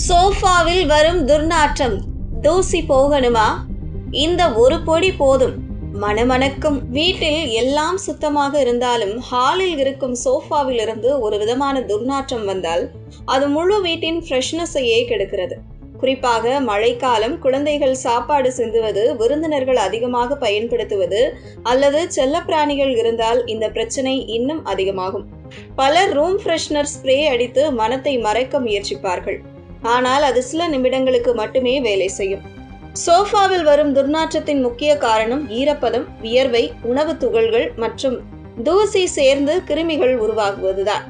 சோஃபாவில் வரும் துர்நாற்றம் தூசி போகணுமா? இந்த ஒரு பொடி போதும். மணமணக்கும். வீட்டில் எல்லாம் சுத்தமாக இருந்தாலும் ஹாலில் இருக்கும் சோஃபாவில் இருந்து ஒரு விதமான துர்நாற்றம் வந்தால் அது முழு வீட்டின் ஃப்ரெஷ்னஸையே கெடுக்கிறது. குறிப்பாக மழைக்காலம், குழந்தைகள் சாப்பாடு சிந்துவது, விருந்தினர்கள் அதிகமாக பயன்படுத்துவது அல்லது செல்லப்பிராணிகள் இருந்தால் இந்த பிரச்சனை இன்னும் அதிகமாகும். பலர் ரூம் ஃப்ரெஷ்னர் ஸ்ப்ரே அடித்து மனத்தை மறைக்க முயற்சிப்பார்கள். ஆனால் அது சில நிமிடங்களுக்கு மட்டுமே வேலை செய்யும். சோஃபாவில் வரும் துர்நாற்றத்தின் முக்கிய காரணம் ஈரப்பதம், வியர்வை, உணவு துகள்கள் மற்றும் தூசி சேர்ந்து கிருமிகள் உருவாகுவதுதான்.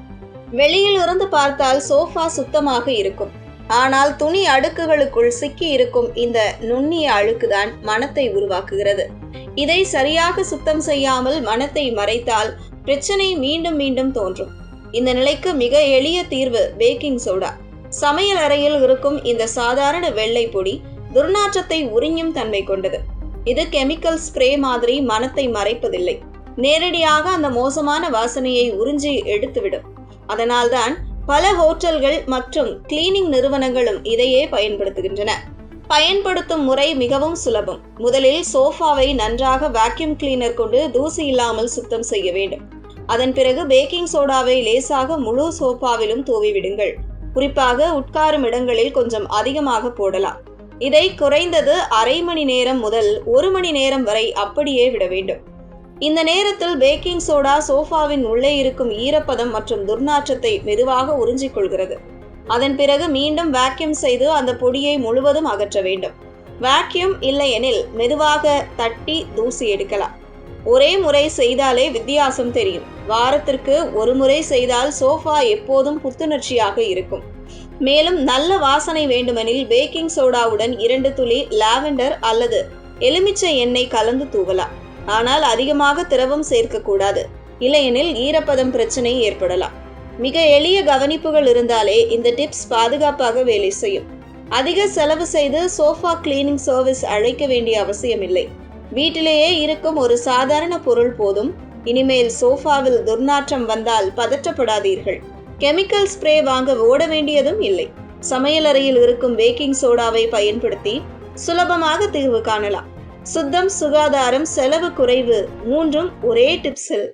வெளியில் இருந்து பார்த்தால் சோஃபா சுத்தமாக இருக்கும். ஆனால் துணி அடுக்குகளுக்குள் சிக்கி இருக்கும் இந்த நுண்ணிய அழுக்குதான் மணத்தை உருவாக்குகிறது. இதை சரியாக சுத்தம் செய்யாமல் மணத்தை மறைத்தால் பிரச்சனை மீண்டும் மீண்டும் தோன்றும். இந்த நிலைக்கு மிக எளிய தீர்வு பேக்கிங் சோடா. சமையல் அறையில் இருக்கும் இந்த சாதாரண வெள்ளை பொடி துர்நாற்றத்தை உறிஞ்சும் தன்மை கொண்டது. இது கெமிக்கல் ஸ்ப்ரே மாதிரி மணத்தை மறைப்பதில்லை, நேரடியாக அந்த மோசமான வாசனையை உறிஞ்சி எடுத்துவிடும். அதனால்தான் பல ஹோட்டல்கள் மற்றும் கிளீனிங் நிறுவனங்களும் இதையே பயன்படுத்துகின்றன. பயன்படுத்தும் முறை மிகவும் சுலபம். முதலில் சோஃபாவை நன்றாக வாக்யூம் கிளீனர் கொண்டு தூசி இல்லாமல் சுத்தம் செய்ய வேண்டும். அதன் பிறகு பேக்கிங் சோடாவை லேசாக முழு சோஃபாவிலும் தூவிவிடுங்கள். குறிப்பாக உட்காரும் இடங்களில் கொஞ்சம் அதிகமாக போடலாம். இதை குறைந்தது அரை மணி நேரம் முதல் 1 மணி நேரம் வரை அப்படியே விட வேண்டும். இந்த நேரத்தில் பேக்கிங் சோடா சோஃபாவின் உள்ளே இருக்கும் ஈரப்பதம் மற்றும் துர்நாற்றத்தை மெதுவாக உறிஞ்சிக் கொள்கிறது. அதன் பிறகு மீண்டும் வாக்யூம் செய்து அந்த பொடியை முழுவதும் அகற்ற வேண்டும். வாக்யூம் இல்லையெனில் மெதுவாக தட்டி தூசி எடுக்கலாம். ஒரே முறை செய்தாலே வித்தியாசம் தெரியும். வாரத்திற்கு ஒரு முறை செய்தால் சோஃபா எப்போதும் புத்துணர்ச்சியாக இருக்கும். மேலும் நல்ல வாசனை வேண்டுமெனில் பேக்கிங் சோடாவுடன் 2 துளி லாவெண்டர் அல்லது எலுமிச்சை எண்ணெய் கலந்து தூவலாம். ஆனால் அதிகமாக திரவம் சேர்க்கக்கூடாது, இல்லையெனில் ஈரப்பதம் பிரச்சனை ஏற்படலாம். மிக எளிய கவனிப்புகள் இருந்தாலே இந்த டிப்ஸ் பாதுகாப்பாக வேலை செய்யும். அதிக செலவு செய்து சோஃபா கிளீனிங் சர்வீஸ் அழைக்க வேண்டிய அவசியமில்லை. வீட்டிலேயே இருக்கும் ஒரு சாதாரண பொருள் போதும். இனிமேல் சோஃபாவில் துர்நாற்றம் வந்தால் பதற்றப்படாதீர்கள். கெமிக்கல் ஸ்ப்ரே வாங்க ஓட வேண்டியதும் இல்லை. சமையலறையில் இருக்கும் பேக்கிங் சோடாவை பயன்படுத்தி சுலபமாக தீர்வு காணலாம். சுத்தம், சுகாதாரம், செலவு குறைவு, மூன்றும் ஒரே டிப்ஸில்.